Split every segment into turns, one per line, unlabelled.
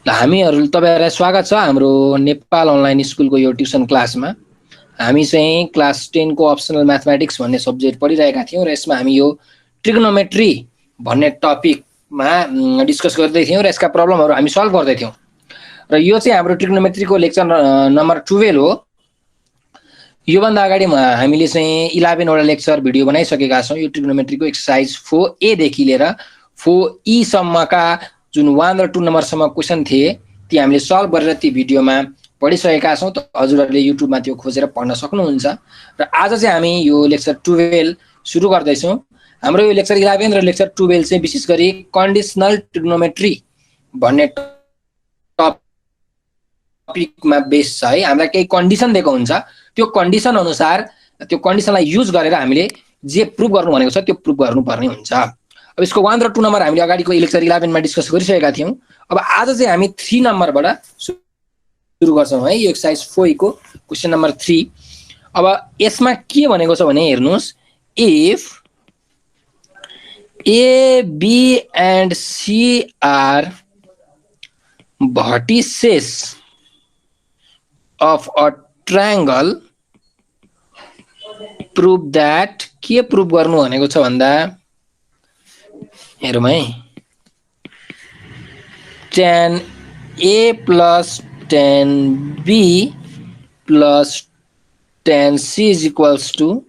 ल हामीहरु तपाईहरुलाई स्वागत छ हाम्रो नेपाल अनलाइन स्कुलको यो ट्युसन क्लासमा। हामी चाहिँ क्लास 10 को अप्सनल म्याथमेटिक्स भन्ने सब्जेक्ट पढिरहेका थियौं र यसमा हामी यो ट्रिग्नोमेट्री भन्ने टपिकमा डिस्कस गर्दै थियौं र यसका प्रब्लमहरु हामी सल्भ गर्दै थियौं। र यो चाहिँ हाम्रो ट्रिग्नोमेट्रीको लेक्चर नम्बर 12 हो। यो भन्दा अगाडि हामीले चाहिँ 11 वटा लेक्चर भिडियो बनाइसकेका छौं। यो ट्रिग्नोमेट्रीको एक्सरसाइज 4A देखि लिएर 4E सम्मका जुन 1 र 2 नम्बरसम्म क्वेशन थिए ती हामीले सल्भ गरेर ती भिडियोमा पढिसकेका छौं। त हजुरहरुले युट्युबमा त्यो खोजेर पढ्न सक्नुहुन्छ। र आज चाहिँ हामी यो लेक्चर 12 सुरु गर्दै छौं। हाम्रो यो लेक्चर 11 र लेक्चर 12 चाहिँ विशेष गरी कन्डिसनल ट्रिग्नोमेट्री भन्ने टपिकमा बेस छ है। हामीलाई केही कन्डिसन दिएको हुन्छ, त्यो कन्डिसन अनुसार त्यो कन्डिसनलाई युज गरेर हामीले जे प्रुभ गर्नु भनेको छ त्यो प्रुभ गर्नुपर्ने हुन्छ। अब यसको 1 र 2 नम्बर हामीले अगाडिको लेक्चर 11 मा डिस्कस गरिसकेका थियौं। अब आज चाहिँ हामी 3 नम्बरबाट सुरु गर्छौं है। यो एक्सरसाइज 4 को क्वेशन नम्बर 3। अब यसमा के भनेको छ भने हेर्नुस्, if A, B and C are vertices of a triangle, prove that के प्रुभ गर्नु भनेको छ भन्दा हेरौँ है, tan A plus tan B plus tan C is equals to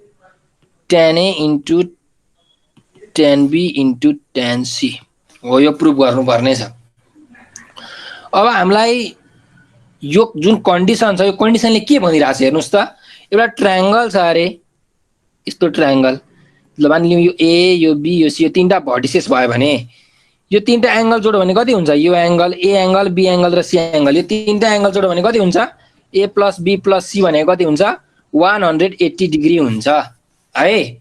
tan A into tan B into tan C हो। यो prove गर्नुपर्ने छ। अब हामीलाई यो जुन कन्डिसन छ यो कन्डिसनले के भनिरहेछ हेर्नुस् त। एउटा ट्रायंगल छ अरे, यस्तो ट्रायंगल। ल मानिलियौ यो A, यो B, यो C, यो तीनटा भर्टिसेस भयो भने यो तीनटा एंगल जोड्यो भने कति हुन्छ? यो angle A angle, B angle र C एंगल, यो तीनटा एंगल जोड्यो भने कति हुन्छ? A plus B plus C भनेको कति हुन्छ? 180 डिग्री हुन्छ है।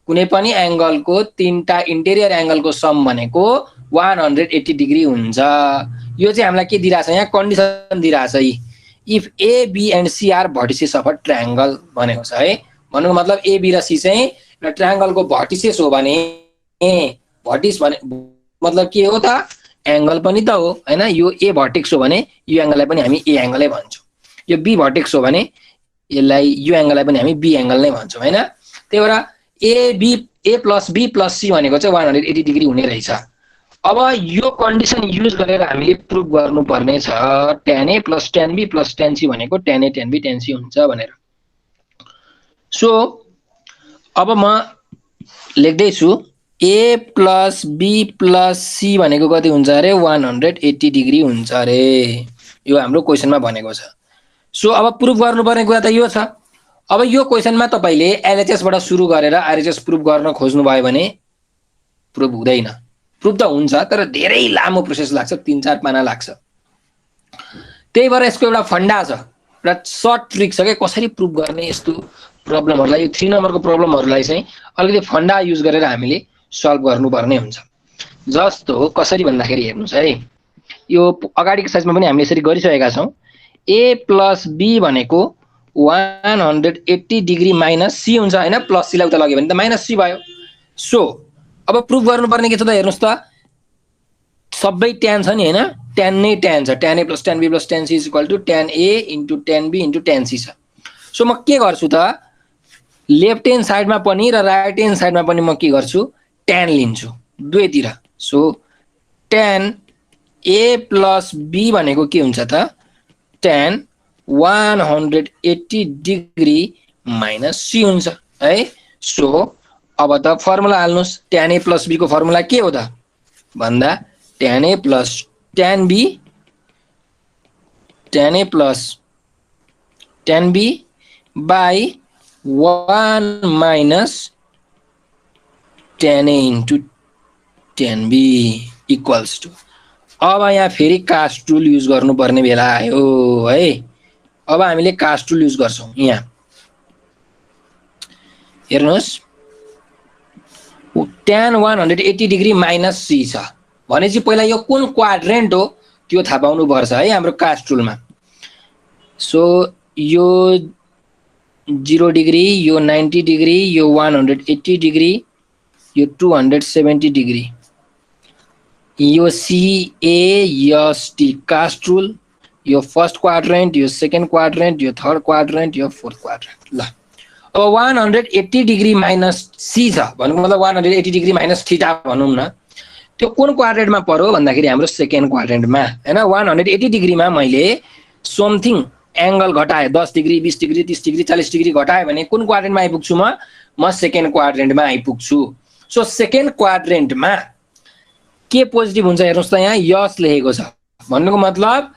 कुनै पनि एंगलको तीनटा इन्टेरियर एंगलको सम भनेको 180 डिग्री हुन्छ। यो चाहिँ हामीलाई के दिइराछ? यहाँ कन्डिसन दिइराछ। If A, B and C are vertices of a triangle भनेको छ है। भन्नुको मतलब A, B र C चाहिँ एउटा ट्रायंगलको भर्टिसेस हो भने, भर्टिस भने मतलब के हो त? एंगल पनि त हो हैन। यो A भर्टेक्स हो भने यो एंगललाई पनि हामी A एंगलै भन्छौं। यो B भर्टेक्स हो भने यसलाई यो एंगललाई पनि हामी B एंगल नै भन्छौं हैन। त्यही भएर A plus B plus C भनेको चाहिँ 180 डिग्री हुने रहेछ। अब यो कन्डिसन युज गरेर हामीले प्रुभ गर्नुपर्ने छ tan A plus tan B plus tan C भनेको tan A tan B tan C हुन्छ भनेर। सो अब म लेख्दै छु A plus B plus C भनेको कति हुन्छ अरे? 180 डिग्री हुन्छ अरे। यो हाम्रो क्वेशनमा भनेको छ। सो अब प्रुभ गर्नुपर्ने कुरा त यो छ। अब यो क्वेशनमा तपाईले एलएचएस बाट सुरु गरेर आरएचएस प्रुभ गर्न खोज्नु भयो भने प्रुभ हुँदैन। प्रुभ त हुन्छ तर धेरै लामो प्रोसेस लाग्छ, 3-4 पाना लाग्छ। त्यही भएर यसको एउटा फन्डा छ, एउटा सर्ट ट्रिक छ के कसरी प्रुभ गर्ने यस्तो प्रब्लमहरुलाई। यो 3 नम्बरको प्रब्लमहरुलाई चाहिँ अलिकति फन्डा युज गरेर हामीले सल्भ गर्नुपर्ने हुन्छ। जस्तो कसरी भन्दाखेरि हेर्नुस् है, यो अगाडिको एक्सरसाइजमा पनि हामीले यसरी गरिसकेका छौं। A plus B भनेको 180 डिग्री माइनस C हुन्छ हैन। प्लस C लाई उता लग्यो भने त माइनस C भयो। सो अब प्रुभ गर्नुपर्ने के छ त हेर्नुस् त, सबै tan छ नि हैन, tan नै tan छ। tan A plus tan B plus tan C is equal to tan A into tan B into tan C छ। सो म के गर्छु त, लेफ्ट ह्यान्ड साइडमा पनि र राइट ह्यान्ड साइडमा पनि म के गर्छु? tan लिन्छु दुवैतिर। So tan A plus B भनेको के हुन्छ त? tan 180 डिग्री माइनस C हुन्छ है। सो अब त फर्मुला हाल्नुस्। tan A plus B को फर्मुला के हो त भन्दा tan A plus tan B, tan A plus tan B by 1 minus tan A into tan B equals to। अब यहाँ फेरि कास्ट टुल युज गर्नुपर्ने बेला आयो है। अब हामीले कास्ट टुल युज गर्छौं। यहाँ हेर्नुस्, tan 180 डिग्री माइनस C छ भनेपछि पहिला यो कुन क्वाड्रेन्ट हो त्यो थाहा पाउनु पर्छ है हाम्रो कास्ट टुलमा। सो यो 0 डिग्री, यो 90 डिग्री, यो 180 डिग्री, यो 270 डिग्री, यो CAST कास्ट रुल, यो फर्स्ट क्वाड्रेन्ट, यो सेकेन्ड क्वाड्रेन्ट, यो थर्ड क्वाड्रेन्ट, यो फोर्थ क्वाड्रेन्ट। ल अब 180 डिग्री माइनस सी छ भन्नुको मतलब 180 डिग्री माइनस थीटा भनौँ न, त्यो कुन क्वाड्रेन्टमा पर्यो भन्दाखेरि हाम्रो सेकेन्ड क्वाड्रेन्टमा हैन। 180 डिग्रीमा मैले समथिङ एंगल घटाए 10 डिग्री 20 डिग्री 30 डिग्री 40 डिग्री घटाए भने कुन क्वाड्रेन्टमा आइपुग्छु म सेकेन्ड क्वाड्रेन्टमा आइपुग्छु। सो सेकेन्ड क्वाड्रेन्टमा के पोजिटिभ हुन्छ हेर्नुस् त, यहाँ यस लेखेको छ भन्नुको मतलब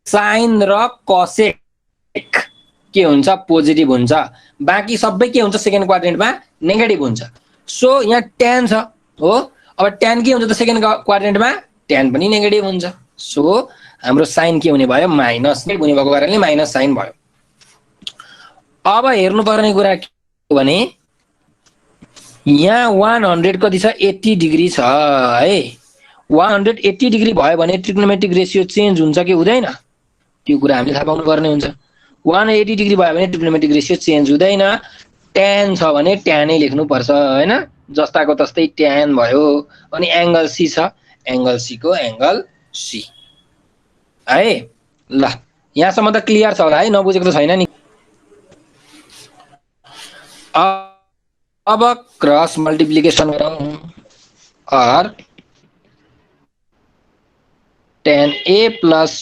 साइन र कसेक के हुन्छ पोजिटिभ हुन्छ, बाँकी सबै के हुन्छ सेकेन्ड क्वाड्रेन्टमा नेगेटिभ हुन्छ। सो यहाँ ट्यान छ हो, अब ट्यान के हुन्छ त सेकेन्ड क्वाड्रेन्टमा ट्यान पनि नेगेटिभ हुन्छ। सो हाम्रो साइन के हुने भयो माइनस हुने भएको कारणले माइनस साइन भयो। अब हेर्नुपर्ने कुरा के हो भने यहाँ 100 कति छ 80 डिग्री छ है। 180 डिग्री भयो भने ट्रिग्नोमेट्रिक रेशियो चेन्ज हुन्छ कि हुँदैन त्यो कुरा हामीले थाहा पाउनु पर्ने हुन्छ। 180 डिग्री भयो भने ट्रिग्नोमेट्रिक रेशियो चेन्ज हुँदैन। ट्यान छ भने ट्यानै लेख्नु पर्छ हैन, जस्ताको तस्तै ट्यान भयो। अनि एंगल सी छ, एंगल सी को एंगल सी है। ल यहाँसम्म त क्लियर छ होला है, नबुझेको त छैन नि। अब क्रस मल्टिप्लिकेसन गरौँ। और tan A plus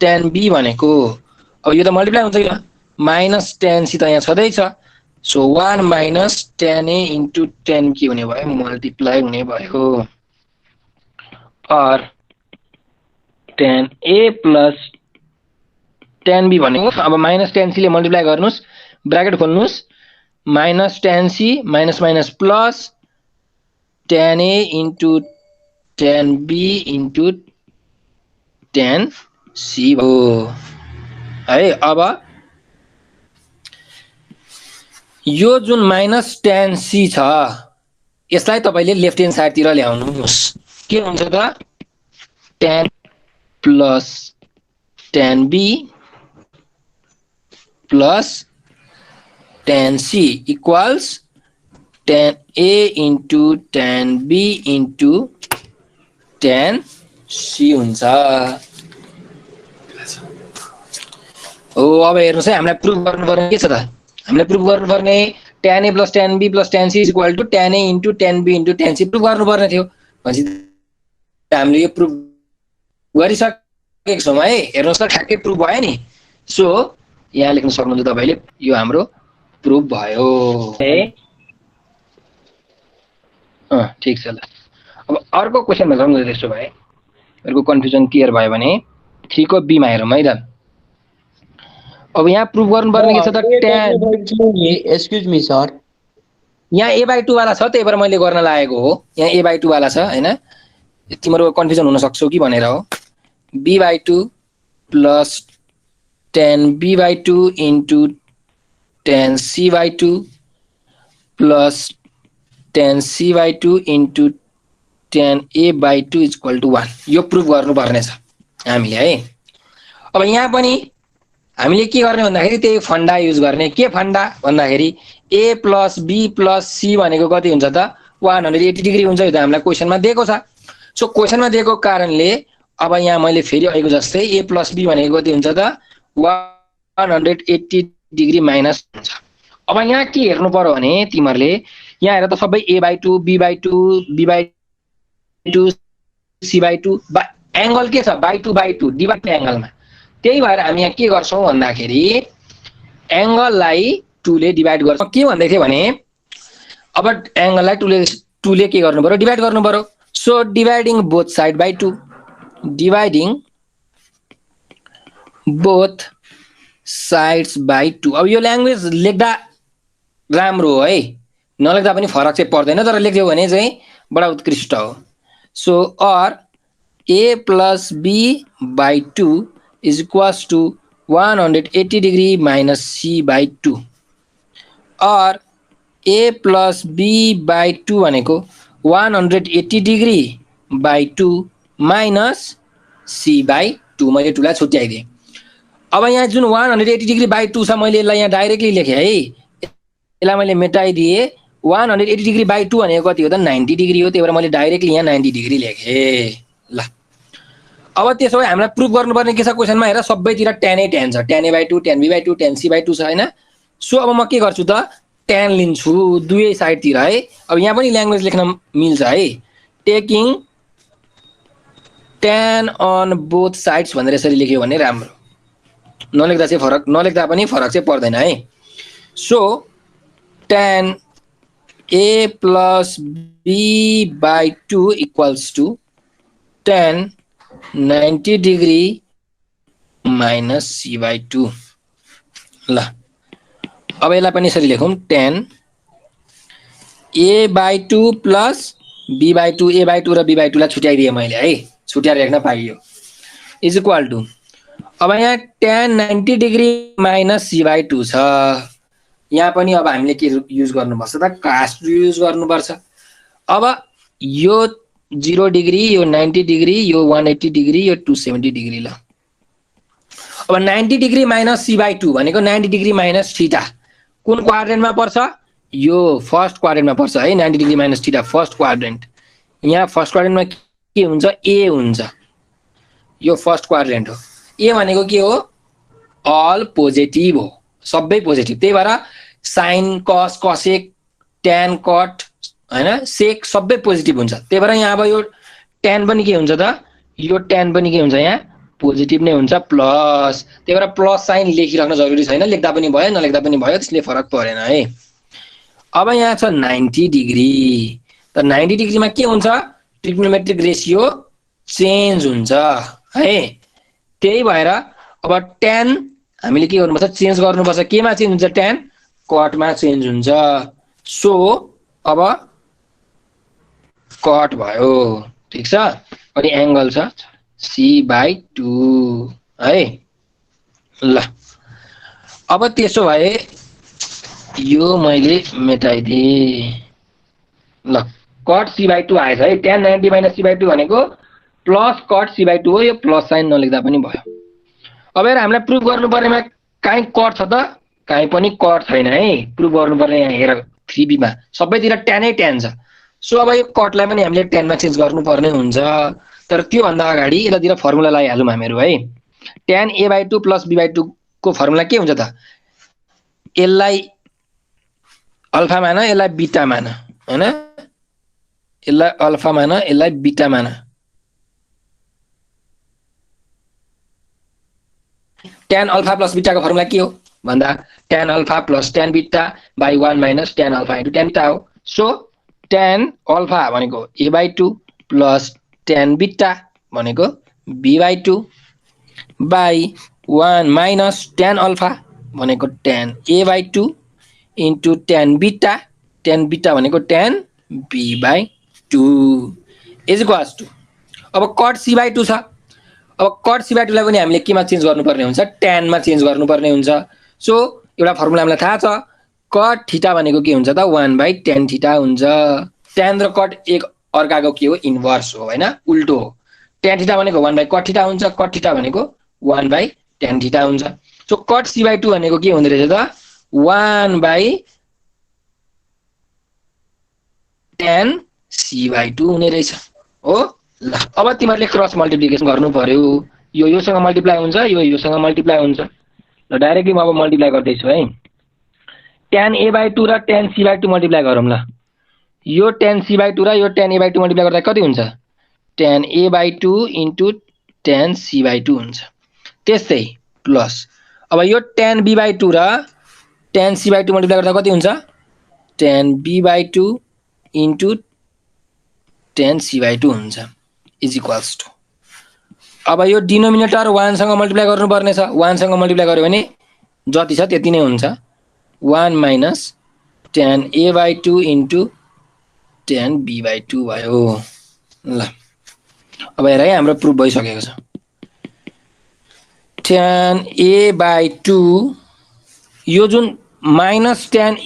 tan B भनेको अब यो त मल्टिप्लाई हुन्छ कि माइनस tan C त यहाँ छँदैछ। So 1 minus tan A into tan के हुने भयो मल्टिप्लाई हुने भयो। और tan A plus tan B भनेको अब माइनस tan C ले मल्टिप्लाई गर्नुस्, ब्राकेट खोल्नुस्, minus tan C minus minus plus tan A into tan B into tan C हो है। अब यो जुन माइनस tan C छ यसलाई तपाईले लेफ्ट ह्यान्ड साइडतिर ल्याउनुस्। के हुन्छ त tan plus tan B plus tan C equals tan A into tan B into tan C हुन्छ। हो अब हेर्नुस् है, हामीलाई प्रुफ गर्नुपर्ने के छ त, हामीले प्रुफ गर्नुपर्ने tan A plus tan B plus tan C equal to tan A into tan B into tan C proof गर्नुपर्ने थियो। भनेपछि हामीले यो प्रुफ गरिसकेको छौँ है। हेर्नुस् त ठ्याक्कै प्रुफ भयो नि। सो यहाँ लेख्न सक्नुहुन्छ तपाईले यो हाम्रो प्रुफ भयो है। ठीक छ। ल अब अर्को क्वेशनमा जाउँ न। त्यसो भए अर्को कन्फ्युजन क्लियर भयो भने 3 को B मा हेरौँ है त। अब यहाँ प्रुफ गर्नुपर्ने के छ त tan,
एक्सक्यूज मी सर,
यहाँ a/2 वाला छ त्यही भएर मैले गर्न लागेको हो। यहाँ a/2 वाला छ हैन, तिम्रो कन्फ्युजन हुन सक्छौ कि भनेर हो। b/2 plus tan b/2 into tan c/2 plus tan c/2 into tan a/2 equal to 1 यो प्रुफ गर्नुपर्ने छ हामीले है। अब यहाँ पनि हामीले के गर्ने भन्दाखेरि त्यही फन्डा युज गर्ने। के फन्डा भन्दाखेरि a plus b plus c भनेको कति हुन्छ त 180 डिग्री हुन्छ। यो त हामीलाई क्वेशनमा दिएको छ। सो क्वेशनमा दिएको कारणले अब यहाँ मैले फेरि अहिलेको जस्तै a प्लस b भनेको कति हुन्छ त 180 डिग्री माइनस हुन्छ। अब यहाँ के हेर्नु पर्यो भने तिमीहरूले यहाँ हेर त सबै a/2 b/2 b/2 c/2 angle के छ by2 डिवाइड एंगलमा। त्यही भएर हामी यहाँ के गर्छौं भन्दाखेरि एंगललाई 2 ले डिवाइड गर्छौं। के भन्दै थिए भने अब एंगललाई 2 ले के गर्नु पर्यो डिवाइड गर्नु पर्यो। So dividing both side by 2, dividing both sides by 2। अब यो ल्याङ्ग्वेज लेख्दा राम्रो हो है, नलेख्दा पनि फरक चाहिँ पर्दैन, तर लेख्यो भने चाहिँ बडा उत्कृष्ट हो। सो और a plus b by 2 is equals to 180 degree minus c by 2 और a प्लस b बाइ 2 भनेको 180 degree by 2 minus c by 2। मैले 2 लाई छुट्याइदिएँ। अब यहाँ जुन 180 डिग्री बाइ 2 छ मैले यसलाई यहाँ डाइरेक्टली लेखेँ है, यसलाई मैले मेटाइदिएँ 180 डिग्री बाई 2 भनेको कति हो त 90 डिग्री हो, त्यही भएर मैले डाइरेक्टली यहाँ 90 डिग्री लेखेँ। ल अब त्यसो भए हामीलाई प्रुफ गर्नुपर्ने के छ क्वेसनमा, हेर सबैतिर tan A tan छ, tan A by 2 tan B by 2 tan C by 2 छ हैन। सो अब म के गर्छु त tan लिन्छु दुवै साइडतिर है। अब यहाँ पनि ल्याङ्ग्वेज लेख्न मिल्छ है, taking tan on both sides भनेर यसरी लेख्यो भने राम्रो, नलेख्दा चाहिँ फरक, नलेख्दा पनि फरक चाहिँ पर्दैन है। So tan A plus B by 2 equals to tan 90 degree minus C by 2। ल अब यसलाई पनि यसरी लेखौँ, tan A by 2 plus B by 2, A by 2 र B by 2 लाई छुट्याइदिएँ मैले है, छुट्याएर लेख्न पाइयो, इज इक्वल टु अब यहाँ tan 90 degree minus C by 2 छ। यहाँ पनि अब हामीले के युज गर्नुपर्छ त cos युज गर्नुपर्छ। अब यो 0 डिग्री, यो 90 डिग्री, यो 180 डिग्री, यो 270 डिग्री। ल अब 90 डिग्री माइनस C by 2 भनेको 90 डिग्री माइनस थीटा कुन क्वाड्रेन्टमा पर्छ, यो फर्स्ट क्वाड्रेन्टमा पर्छ है। 90 degree minus theta first quadrant, यहाँ फर्स्ट क्वाड्रेन्टमा के हुन्छ A हुन्छ, यो फर्स्ट क्वाड्रेन्ट हो। A भनेको के हो अल पोजिटिभ हो, सबै पोजिटिभ, त्यही भएर साइन कस कसेक ट्यान कट हैन सेक सबै पोजिटिभ हुन्छ। त्यही भएर यहाँ अब यो ट्यान पनि के हुन्छ त, यो ट्यान पनि के हुन्छ यहाँ पोजिटिभ नै हुन्छ प्लस, त्यही भएर प्लस साइन लेखिराख्न जरुरी छैन, लेख्दा पनि भयो नलेख्दा पनि भयो, त्यसले फरक परेन है। अब यहाँ छ 90 डिग्री, त 90 डिग्रीमा के हुन्छ ट्रिग्नोमेट्रिक रेशियो चेन्ज हुन्छ है। त्यही भएर अब ट्यान हामीले के गर्नुपर्छ चेन्ज गर्नुपर्छ, केमा चेन्ज हुन्छ ट्यान कटमा चेन्ज हुन्छ। सो अब कट भयो, ठीक छ। अनि एंगल छ C/2 है। ल अब त्यसो भए यो मैले मेटाइदिए। ल कट C/2 आएछ है, tan 90 माइनस C/2 भनेको प्लस कट C/2 हो, यो प्लस साइन नलेख्दा पनि भयो। अब हेर हामीलाई प्रुफ गर्नुपर्नेमा कहीँ कट छ त कहीँ पनि कट छैन है, प्रुफ गर्नुपर्ने यहाँ हेर 3B मा सबैतिर ट्यानै ट्यान छ। सो अब यो कटलाई पनि हामीले ट्यानमा चेन्ज गर्नुपर्ने हुन्छ, तर त्यो भन्दा अगाडि यतातिर फर्मुला लगाइहालौँ हामीहरू है। tan A/2 प्लस B/2 को फर्मुला के हुन्छ त, यसलाई अल्फा मान यसलाई बीटा मान हैन, यसलाई अल्फा मान यसलाई बीटा मान। tan अल्फा प्लस बीटा को फर्मुला के हो भन्दा tan alpha plus tan beta by 1 minus tan alpha into tan beta हो। सो tan अल्फा भनेको A/2 प्लस tan बीटा भनेको B/2 by 1 minus tan alpha भनेको tan A/2 into tan beta भनेको tan B/2 is equals to अब cut C/2 छ। अब cut C/2 लाई पनि हामीले केमा चेन्ज गर्नुपर्ने हुन्छ tan मा चेन्ज गर्नुपर्ने हुन्छ। सो एउटा फर्मुला हामीलाई थाहा छ, कट थीटा भनेको के हुन्छ त 1/tan थीटा हुन्छ। tan र कट एक अर्काको के हो इन्भर्स हो हैन, उल्टो हो। tan थीटा भनेको 1/cot थीटा हुन्छ, कट थीटा भनेको 1/tan थीटा हुन्छ। सो कट C/2 भनेको के हुँदै रहेछ त 1/tan C/2 हुने रहेछ हो। ल अब तिमीहरूले क्रस मल्टिप्लिकेसन गर्नु पर्यो, यो योसँग मल्टिप्लाई हुन्छ, यो योसँग मल्टिप्लाई हुन्छ। ल डाइरेक्टली म अब मल्टिप्लाई गर्दैछु है। tan A/2 र tan C/2 मल्टिप्लाई गरौँ। ल यो tan C/2 र यो tan A/2 मल्टिप्लाई गर्दा कति हुन्छ tan A/2 into tan C/2 हुन्छ। त्यस्तै प्लस अब यो tan B/2 र tan C/2 मल्टिप्लाई गर्दा कति हुन्छ tan B/2 into tan C/2 हुन्छ इज इक्वल्स टु अब यो डिनोमिनेटर 1 सँग मल्टिप्लाई गर्नुपर्ने छ। 1 सँग मल्टिप्लाई गर्यो भने जति छ त्यति नै हुन्छ, 1 minus tan A/2 into tan B/2 भयो। ल अब हेर है हाम्रो प्रुफ भइसकेको छ। tan A/2 यो जुन माइनस tan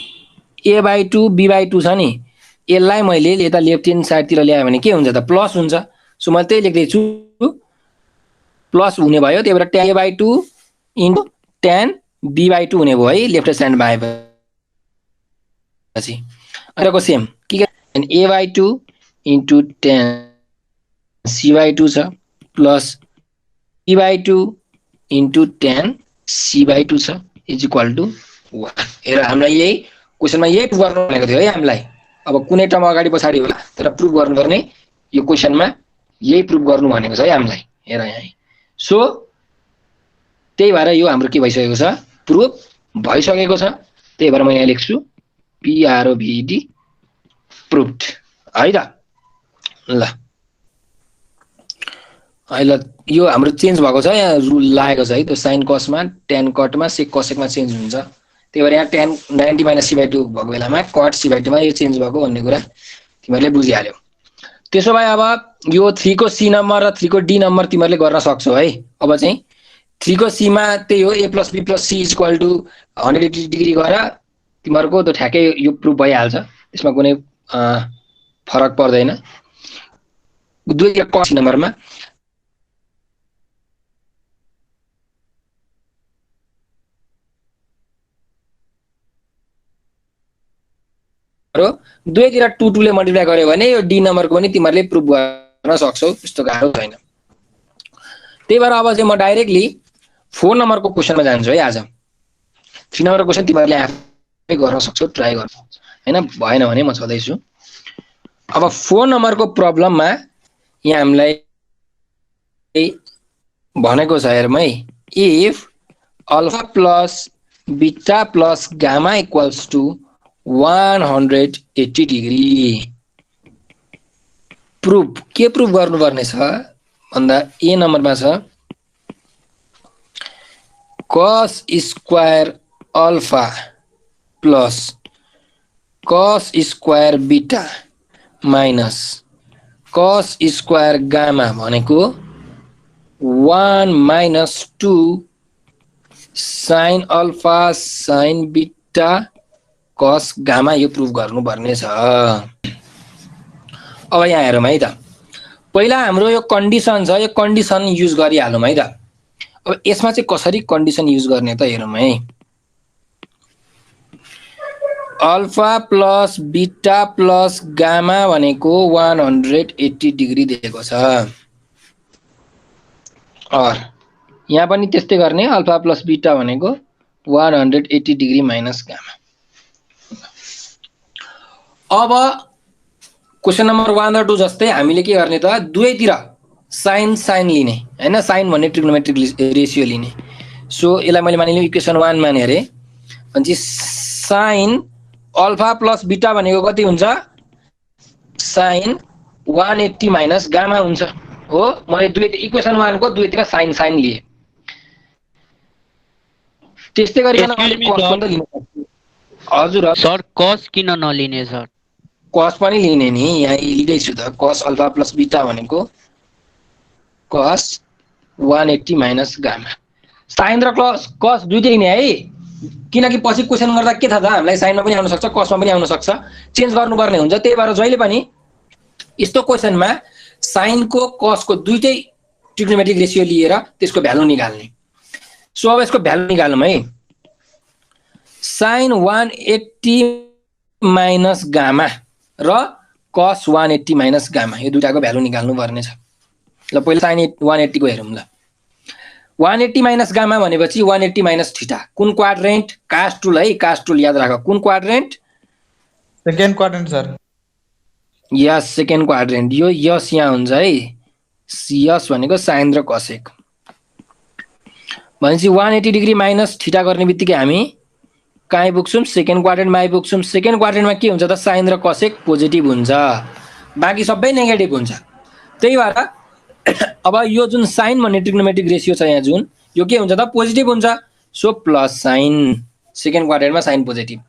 A/2 B/2 छ नि, यसलाई मैले यता लेफ्ट ह्यान्ड साइडतिर ल्याएँ भने के हुन्छ त प्लस हुन्छ। सो मैले त्यही लेख्दैछु प्लस हुने भयो, त्यही भएर tan A/2 into tan B/2 हुने भयो है लेफ्ट साइडमा आएपछि। अहिलेको सेम के a/2 इन्टु tan c/2 छ plus b/2 into tan c/2 छ इज इक्वल टु 1। हेर हामीलाई यही क्वेसनमा यही प्रुभ गर्नु भनेको थियो है हामीलाई। अब कुनै टर्म अगाडि पछाडि होला तर प्रुभ गर्नुपर्ने यो क्वेसनमा यही प्रुभ गर्नु भनेको छ है हामीलाई। हेर यहाँ सो त्यही भएर यो हाम्रो के भइसकेको छ प्रुभ भइसकेको छ। त्यही भएर म यहाँ लेख्छु PROVED प्रुभड है त। ल अहिले यो हाम्रो चेन्ज भएको छ यहाँ रुल लागेको छ है त्यो साइन कसमा tan कटमा सेक कसेकमा चेन्ज हुन्छ। त्यही भएर यहाँ tan 90 - c/2 भएको बेलामा कट c/2 मा यो चेन्ज भएको भन्ने कुरा तिमीहरूले बुझिहाल्यौ। त्यसो भए अब यो 3 को C नम्बर र 3 को D नम्बर तिमीहरूले गर्न सक्छौ है। अब चाहिँ 3 को C मा त्यही हो a + b + c = 180 डिग्री गरेर तिमीहरूको त्यो ठ्याक्कै यो प्रुफ भइहाल्छ। त्यसमा कुनै फरक पर्दैन। 2 को C नम्बरमा दुवैतिर 2 ले मल्टिप्लाई गर्यो भने यो D नम्बरको पनि तिमीहरूले प्रुफ गर्न सक्छौ। त्यस्तो गाह्रो छैन। त्यही भएर अब चाहिँ म डाइरेक्टली 4 नम्बरको क्वेसनमा जान्छु है आज। 3 नम्बरको क्वेसन तिमीहरूले आफै गर्न सक्छौ ट्राई गर्नु हैन भएन भने म छदैछु। अब 4 नम्बरको प्रब्लममा यहाँ हामीलाई भनेको छ हेरौँ है if alpha plus beta plus gamma equals to 180 degree proof के प्रुफ गर्नुपर्ने छ भन्दा ए नम्बरमा छ cos square alpha plus cos square beta minus cos square gamma भनेको 1 - 2 sin alpha sin beta cos gamma यो प्रुफ गर्नुपर्ने छ। अब यहाँ हेरौँ है त। पहिला हाम्रो यो कन्डिसन छ यो कन्डिसन युज गरिहालौँ है त। अब यसमा चाहिँ कसरी कन्डिसन युज गर्ने त हेरौँ है। Alpha plus beta plus gamma भनेको 180 डिग्री दिएको छ। और यहाँ पनि त्यस्तै गर्ने अल्फा प्लस बीटा भनेको 180 डिग्री माइनस गामा। अब क्वेसन नम्बर 1 र 2 जस्तै हामीले के गर्ने त दुवैतिर साइन साइन लिने हैन। साइन भन्ने ट्रिग्नोमेट्रिक रेशियो लिने। सो यसलाई मैले मानिलिउँ इक्वेसन 1 माने अरे अनि साइन अल्फा प्लस बीटा भनेको कति हुन्छ साइन 180 माइनस गामा हुन्छ हो। मैले दुवै इक्वेसन 1 को दुवैतिर साइन साइन लिए। त्यस्तै गरिकन कस पनि लिन सक्छु। हजुर
सर कस किन नलिने सर?
कस पनि लिने नि यहाँ लिँदै छु त। कस अल्फा प्लस बीटा भनेको कस 180 माइनस गामा। साइन र कस दुईटै लिने है किनकि पछि क्वेसन गर्दा के थाहा छ हामीलाई साइनमा पनि आउन सक्छ कसमा पनि आउन सक्छ चेन्ज गर्नुपर्ने हुन्छ। त्यही भएर जहिले पनि यस्तो क्वेसनमा साइनको कसको दुईटै ट्रिग्नोमेट्रिक रेशियो लिएर त्यसको भ्यालु निकाल्ने। सो अब यसको भ्यालु निकालौँ है। साइन 180 माइनस गामा र कस 180 माइनस गामा यो दुईटाको भ्यालु निकाल्नु पर्ने छ। ल पहिला साइन 180 को हेरौँ। ल 180 माइनस गामा भनेपछि 180 माइनस थीटा कुन क्वाड्रेन्ट कास्ट टुल है। कास्ट टुल याद राख कुन क्वाड्रेन्ट
सेकेन्ड क्वाड्रेन्ट सर।
यस सेकेन्ड क्वाड्रेन्ट। यो यस यहाँ हुन्छ है। यस भनेको साइन र कसेक भनेपछि 180 डिग्री माइनस थीटा गर्ने बित्तिकै हामी कहाँ आइपुग्छौँ सेकेन्ड क्वाड्रेन्टमा आइपुग्छौँ। सेकेन्ड क्वाड्रेन्टमा के हुन्छ त साइन र कसेक पोजिटिभ हुन्छ बाँकी सबै नेगेटिभ हुन्छ। त्यही भएर अब यो जुन साइन भन्ने ट्रिग्नोमेट्रिक रेशियो छ यहाँ जुन यो के हुन्छ त पोजिटिभ हुन्छ। सो प्लस साइन सेकेन्ड क्वाड्रेन्टमा साइन पोजिटिभ।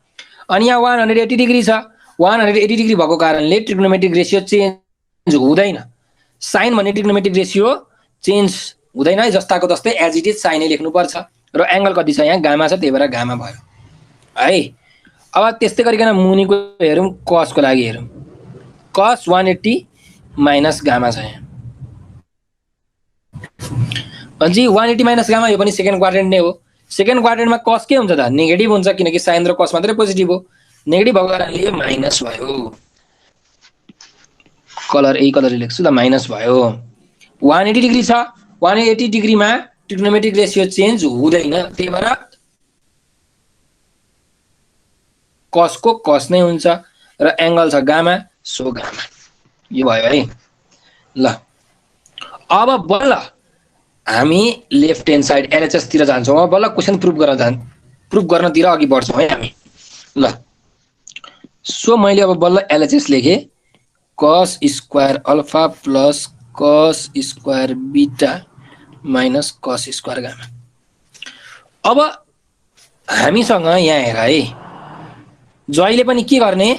अनि यहाँ 180 डिग्री छ। 180 डिग्री भएको कारणले ट्रिग्नोमेट्रिक रेशियो चेन्ज हुँदैन। साइन भन्ने ट्रिग्नोमेट्रिक रेशियो चेन्ज हुँदैन है जस्ताको तस्तै एज इट इज साइनै लेख्नुपर्छ। र एङ्गल कति छ यहाँ गामा छ त्यही भएर गामा भयो है। अब त्यस्तै गरिकन मुनिको हेरौँ कसको लागि हेरौँ। कस 180 माइनस गामा छ यहाँ भनेपछि 180 माइनस गामा यो पनि सेकेन्ड क्वाड्रेन्ट नै हो। सेकेन्ड क्वाड्रेन्टमा कस के हुन्छ त नेगेटिभ हुन्छ किनकि साइन र कस मात्रै पोजिटिभ हो। नेगेटिभ भएको कारणले यो माइनस भयो। कलर यही कलर लेख्छु ल, माइनस भयो। 180 डिग्री छ, 180 डिग्रीमा ट्रिग्नोमेट्रिक रेसियो चेन्ज हुँदैन, त्यही भएर कसको कस नै हुन्छ र एंगल छ गामा, सो गामा। यो भयो है। ल अब बल्ल हामी लेफ्ट ह्यान्ड साइड एलएचएस तिर जान्छौँ। अब बल्ल क्वेशन प्रुफ गर्नतिर अघि बढ्छौँ है हामी। ल सो मैले अब बल्ल एलएचएस लेखेँ, cos square alpha plus cos square beta minus cos square gamma. अब हामीसँग यहाँ हेर है, जहिले पनि के गर्ने,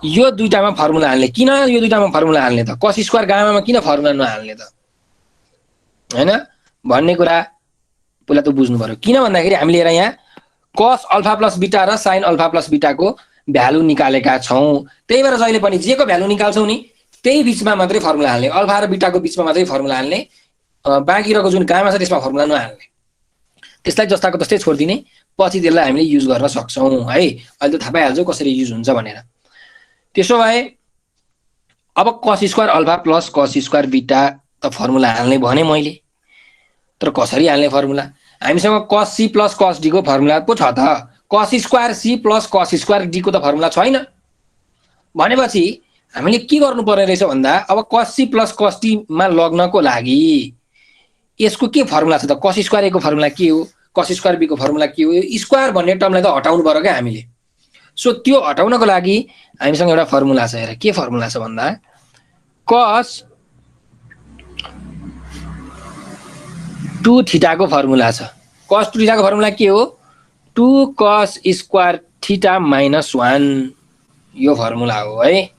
यो दुईटामा फर्मुला हाल्ने। किन यो दुईटामा फर्मुला हाल्ने त, कस स्क्वायर गामामा किन फर्मुला नहाल्ने त, हैन भन्ने कुरा पहिला त बुझ्नु पर्यो। किन भन्दाखेरि हामीले हेर यहाँ कस अल्फा प्लस बीटा र साइन अल्फा प्लस बीटाको भ्यालु निकालेका छौँ, त्यही भएर जहिले पनि जेको भ्यालु निकाल्छौँ नि त्यही बिचमा मात्रै फर्मुला हाल्ने, अल्फा र बीटाको बिचमा मात्रै फर्मुला हाल्ने, बाँकी रहेको जुन गामा छ त्यसमा फर्मुला नहाल्ने। त्यसलाई जस्ताको तस्तै छोडिदिने, पछि त्यसलाई हामीले युज गर्न सक्छौँ है। अहिले त थाहा पाइहाल्छौ कसरी युज हुन्छ भनेर। त्यसो भए अब cos square alpha plus cos square beta त फर्मुला हाल्ने भने मैले, तर कसरी हाल्ने फर्मुला? हामीसँग cos C plus cos D को फर्मुला पो छ त, cos square C plus cos square D को त फर्मुला छैन। भनेपछि हामीले के गर्नुपर्ने रहेछ भन्दा, अब कस सी प्लस कस डी मा लग्नको लागि यसको के फर्मुला छ त, कस स्क्वायर ए को फर्मुला के हो, कस स्क्वायर बी को फर्मुला के हो, स्क्वायर भन्ने टर्मलाई त हटाउनु पर्यो क्या हामीले। सो त्यो हटाउनको लागि हामीसँग एउटा फर्मुला छ। हेर के फर्मुला छ भन्दा, कस 2 थीटा को फर्मुला छ। कस 2 थीटा को फर्मुला के हो, 2 कस स्क्वायर थीटा माइनस 1, यो फर्मुला हो है।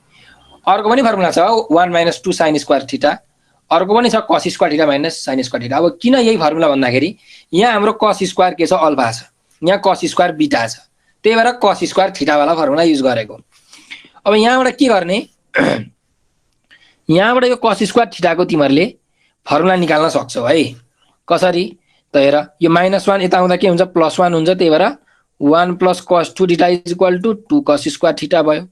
अर्को पनि फर्मुला छ 1 माइनस 2 साइन स्क्वायर थीटा, अर्को पनि छ cos square theta minus sine square theta. अब किन यही फर्मुला भन्दाखेरि यहाँ हाम्रो कस स्क्वायर के छ, अल्फा छ, यहाँ कस स्क्वायर बीटा छ, त्यही भएर कस स्क्वायर थीटा वाला फर्मुला युज गरेको। अब यहाँबाट के गर्ने, यहाँबाट यो कस स्क्वायर थीटाको तिमीहरूले फर्मुला निकाल्न सक्छौ है। कसरी त हेर, यो -1 यता आउँदा के हुन्छ, +1 हुन्छ, त्यही भएर 1 plus cos 2 theta is equal to 2 cos square theta भयो।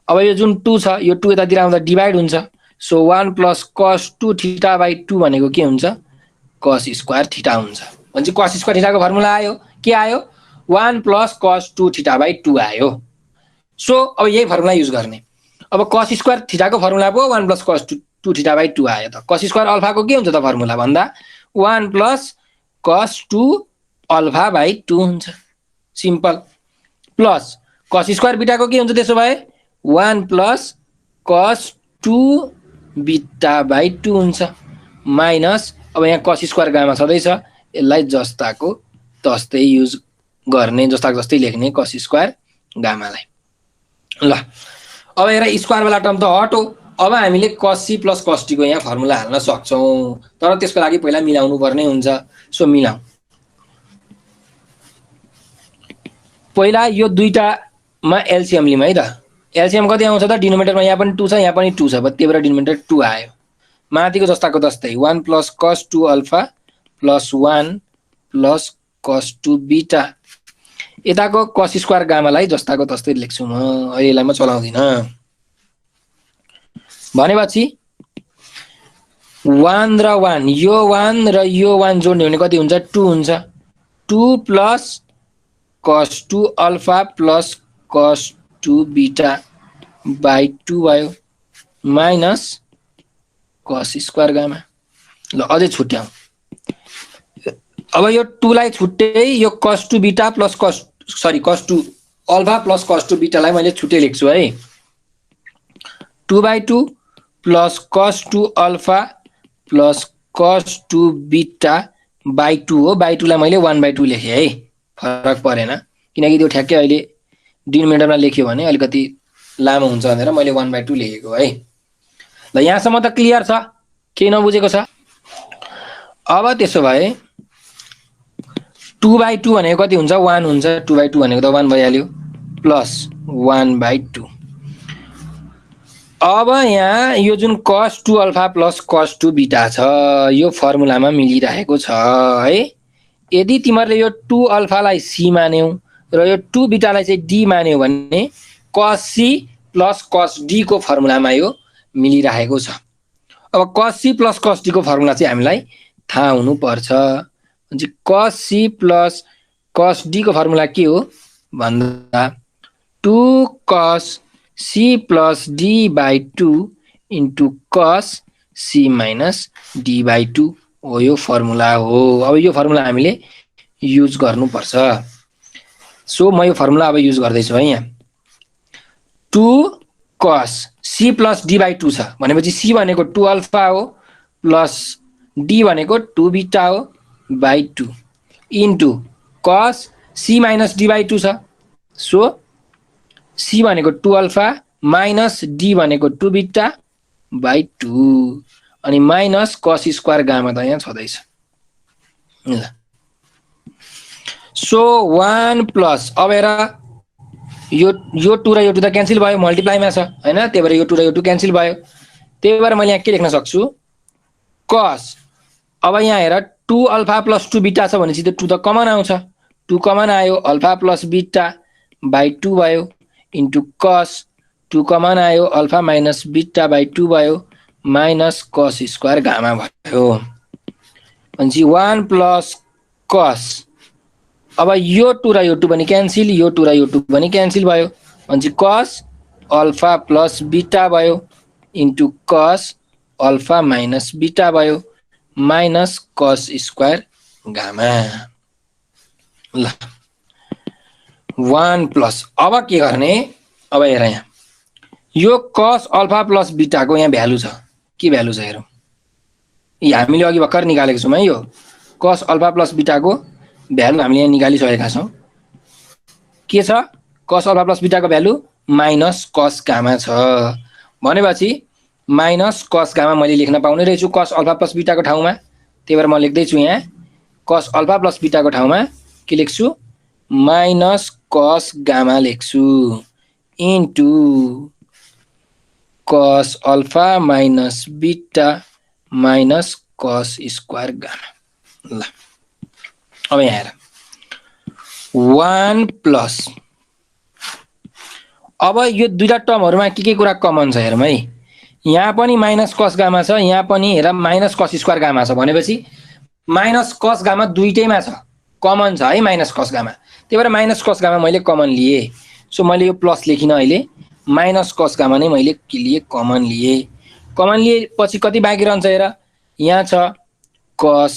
अब यो जुन 2 छ यो 2 यतातिर आउँदा डिभाइड हुन्छ, so 1 plus cos 2 theta by 2 भनेको के हुन्छ, कस स्क्वायर थीटा हुन्छ। भनेपछि कस स्क्वायर थीटाको फर्मुला आयो, के आयो, 1 प्लस कस 2 थीटा बाई 2 आयो। सो अब यही फर्मुला युज गर्ने। अब कस स्क्वायर थीटाको फर्मुला पो 1 प्लस कस 2 थीटा बाई 2 आयो त। कस स्क्वायर अल्फाको के हुन्छ त फर्मुला भन्दा 1 प्लस कस 2 अल्फा बाई 2 हुन्छ, सिम्पल। प्लस कस स्क्वायर बीटाको के हुन्छ त्यसो भए 1 प्लस कस 2 बीटा बाई 2 हुन्छ, माइनस अब यहाँ कस स्क्वायर गामा छँदैछ, यसलाई जस्ताको तस्तै युज गर्ने, जस्ताको जस्तै लेख्ने कस स्क्वायर गामालाई। ल अब हेर स्क्वायर वाला टर्म त हटो, अब हामीले कस सी प्लस कस डी को यहाँ फर्मुला हाल्न सक्छौँ, तर त्यसको लागि पहिला मिलाउनु पर्ने हुन्छ। सो मिलाऊ, पहिला यो दुईटामा एलसीएम लिम है त। एलसीएम कति आउँछ त, डिनोमिनेटरमा यहाँ पनि 2 छ यहाँ पनि 2 छ, त्यही भएर डिनोमिनेटर 2 आयो। माथिको जस्ताको तस्तै 1 plus cos 2 alpha plus 1 plus cos 2 beta, यताको कस स्क्वायर गामालाई जस्ताको तस्तै लेख्छु म, यसलाई म चलाउँदिन। भनेपछि 1 र 1, यो 1 र यो 1 जोड्ने भने कति हुन्छ, 2 हुन्छ। 2 प्लस कस 2 अल्फा प्लस कस 2 बीटा बाई 2 भयो, माइनस कस स्क्वायर गामा। ल अझै छुट्याउँ, अब यो 2 लाई छुट्टै यो कस 2 beta plus cos 2 alpha plus कस 2 बीटालाई मैले छुट्टै लेख्छु है। 2 by 2 plus cos 2 alpha plus कस 2 बीटा बाई 2 हो, बाई 2 लाई मैले 1 बाई 2 लेखेँ है, फरक परेन, किनकि त्यो ठ्याक्कै अहिले डिनोमिनेटरमा लेख्यो भने अलिकति लामो हुन्छ भनेर मैले 1 बाई 2 लेखेको है। ल यहाँसम्म त क्लियर छ, केही नबुझेको छ? अब त्यसो भए 2 बाई 2 भनेको कति हुन्छ, 1 हुन्छ, 2 बाई 2 भनेको त 1 भइहाल्यो, प्लस 1 बाई 2। अब यहाँ यो जुन कस 2 अल्फा प्लस कस 2 बीटा छ यो फर्मुलामा मिलिरहेको छ है। यदि तिमीहरूले यो 2 अल्फालाई सी मान्यौ र यो 2 बिटालाई चाहिँ डी मान्यो भने cos c plus cos d को फर्मुलामा यो मिलिरहेको छ। अब cos c plus cos d को फर्मुला चाहिँ हामीलाई थाहा हुनुपर्छ। अनि cos c plus cos d को फर्मुला के हो भन्दा 2 cos c plus d by 2 into cos c minus d by 2 हो यो फर्मुला हो। अब यो फर्मुला हामीले युज गर्नुपर्छ। सो म यो फर्मुला अब युज गर्दैछु है। यहाँ 2 cos c plus d by 2 छ भनेपछि c भनेको 2 अल्फा हो प्लस d भनेको 2 बिटा हो by 2 into cos c minus d by 2 छ। सो c भनेको 2 अल्फा माइनस d भनेको 2 बिटा बाई 2 अनि माइनस cos स्क्वायर गामा त यहाँ छँदैछ ल। सो 1 प्लस अब हेर यो 2 र यो 2 त क्यान्सल भयो मल्टिप्लाईमा छ हैन, त्यही भएर यो 2 र यो 2 क्यान्सल भयो। त्यही भएर मैले यहाँ के लेख्न सक्छु cos। अब यहाँ हेर 2 अल्फा प्लस 2 बिटा छ भनेपछि त 2 त कमन आउँछ, 2 कमन आयो अल्फा प्लस बिटा बाई 2 भयो इन्टु cos 2 कमन आयो अल्फा माइनस बिटा बाई 2 भयो माइनस cos स्क्वायर गामा भयो। भनेपछि 1 प्लस cos। अब यो 2 र यो 2 पनि क्यान्सल, यो 2 र यो 2 पनि क्यान्सल भयो भनेपछि cos अल्फा प्लस बिटा भयो इन्टु cos अल्फा माइनस बिटा भयो माइनस cos स्क्वायर गामा ल। 1 प्लस अब के गर्ने अब हेर यहाँ यो cos अल्फा प्लस बिटाको यहाँ भ्यालु छ, के भ्यालु छ हेरौँ। हामीले अघि भर्खर निकालेको छौँ है, यो cos अल्फा प्लस बिटाको भ्यालु हामीले यहाँ निकालिसकेका छौँ। के छ cos अल्फा प्लस बिटाको भ्यालु माइनस cos गामा छ भनेपछि माइनस cos गामा मैले लेख्न पाउने रहेछु cos अल्फा प्लस बिटाको ठाउँमा। त्यही भएर म लेख्दैछु यहाँ cos अल्फा प्लस बिटाको ठाउँमा के लेख्छु माइनस cos गामा लेख्छु into cos alpha minus beta minus cos square gamma ल। अब यहाँ हेर 1 प्लस अब यो दुईटा टर्महरुमा के कुरा कमन छ हेरौँ है। यहाँ पनि माइनस cos गामा छ, यहाँ पनि हेर माइनस cos स्क्वायर गामा छ भनेपछि माइनस cos गामा दुईटैमा छ, कमन छ है माइनस cos गामा। त्यही भएर माइनस cos गामा मैले कमन लिए। सो मैले यो प्लस लेखिन अहिले, माइनस cos गामा नै मैले के लिए कमन लिए। कमन लिएपछि कति बाँकी रहन्छ हेर, यहाँ छ cos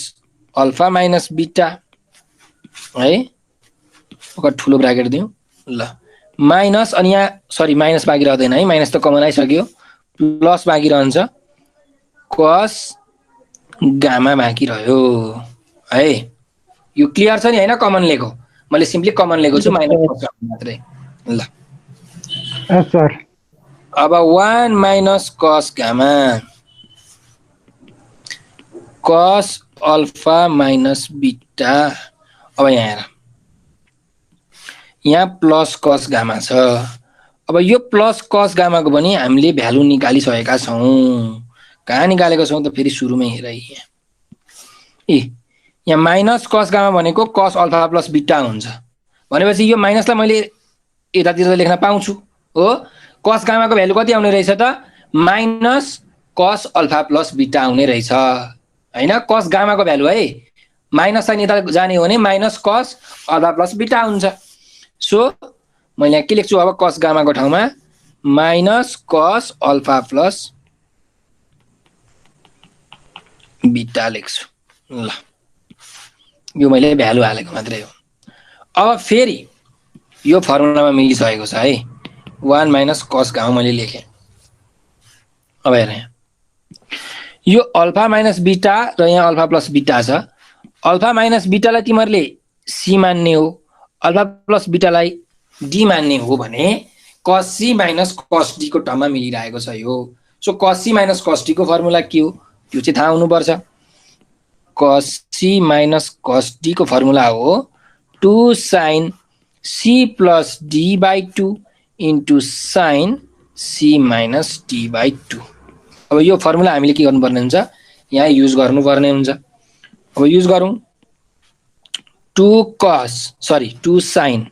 अल्फा माइनस बिटा है, ओके ठुलो ब्राकेट दिउँ ल माइनस अनि यहाँ सरी माइनस बाँकी रहदैन है, माइनस त कमन आइसक्यो, प्लस बाँकी रहन्छ cos गामा बाँकी रह्यो है। यो क्लियर छ नि हैन, कमन लेखो मैले सिम्पली कमन लेखेको छु माइनस cos गामा मात्रै ल।
सर
अब 1 minus cos gamma cos alpha minus बिटा। अब यहाँ हेर यहाँ प्लस cos गामा छ। अब यो प्लस cos गामाको पनि हामीले भ्यालु निकालिसकेका छौँ। कहाँ निकालेको छौँ त फेरि सुरुमै हेर यहाँ यहाँ माइनस cos गामा भनेको cos अल्फा प्लस बिटा हुन्छ भनेपछि यो माइनसलाई मैले यतातिर लेख्न पाउँछु हो। cos गामाको भ्यालु कति आउने रहेछ त माइनस cos अल्फा प्लस बिटा आउने रहेछ हैन। cos गामाको भ्यालु है माइनस साइन यता जाने हो भने माइनस cos अल्फा प्लस बिटा हुन्छ। सो मैले यहाँ के लेख्छु अब cos गामाको ठाउँमा माइनस cos अल्फा प्लस बिटा लेख्छु ल। यो मैले भ्यालु हालेको मात्रै हो। अब फेरि यो फर्मुलामा मिलिसकेको छ है, 1 माइनस cos गामा मैले लेखेँ। अब हेर यहाँ यो अल्फा माइनस बिटा र यहाँ अल्फा प्लस बिटा छ। अल्फा माइनस बिटालाई तिमीहरूले सी मान्ने हो, अल्फा प्लस बिटालाई डी मान्ने हो भने cos c minus cos d को टर्ममा मिलिरहेको छ यो। So cos c minus cos d को फर्मुला के हो त्यो चाहिँ थाहा हुनुपर्छ। cos c minus cos d को फर्मुला हो 2 sin c plus d by 2 into sin c minus d by 2। अब यो फर्मुला हामीले के गर्नुपर्ने हुन्छ यहाँ युज गर्नुपर्ने हुन्छ। अब युज गरौँ 2 sin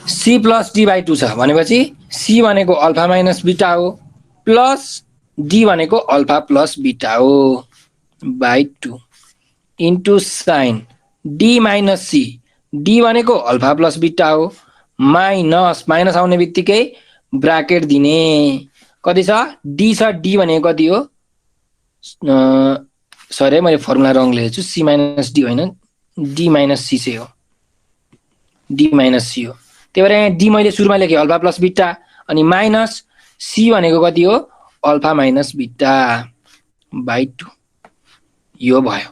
C plus D by 2 छ भनेपछि सी भनेको अल्फा माइनस बिटा हो प्लस डी भनेको अल्फा प्लस बिटा हो by 2 into sine D minus C D भनेको अल्फा प्लस बिटा हो माइनस माइनस आउने बित्तिकै ब्राकेट दिने कति छ डी छ डी भनेको कति हो सरी मैले फर्मुला रङ लेखेको छु सी माइनस डी होइन डी माइनस सी चाहिँ हो डी माइनस सी हो त्यही भएर यहाँ डी मैले सुरुमा लेखेँ अल्फा प्लस बिटा अनि माइनस सी भनेको कति हो अल्फा माइनस बिटा बाई 2 यो भयो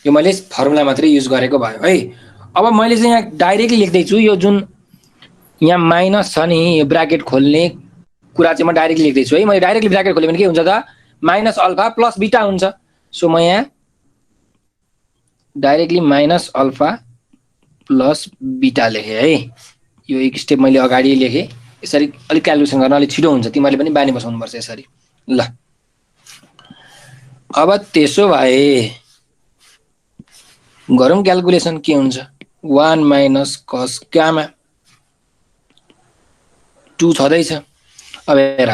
यो मैले फर्मुला मात्रै युज गरेको भयो है अब मैले चाहिँ यहाँ डाइरेक्टली लेख्दैछु यो जुन यहाँ माइनस छ नि यो ब्राकेट खोल्ने कुरा चाहिँ म डाइरेक्टली लेख्दैछु है मैले डाइरेक्टली ब्राकेट खोल्यो भने के हुन्छ त माइनस अल्फा प्लस बिटा हुन्छ सो म यहाँ डाइरेक्टली माइनस अल्फा प्लस बिटा लेखेँ है यो एक स्टेप मैले अगाडि लेखेँ यसरी अलिक क्यालकुलेसन गर्न अलिक छिटो हुन्छ तिमीहरूले पनि बानी बसाउनुपर्छ यसरी ल अब त्यसो भए गरौँ क्यालकुलेसन के हुन्छ 1 माइनस कस गामा 2 छँदैछ अब हेर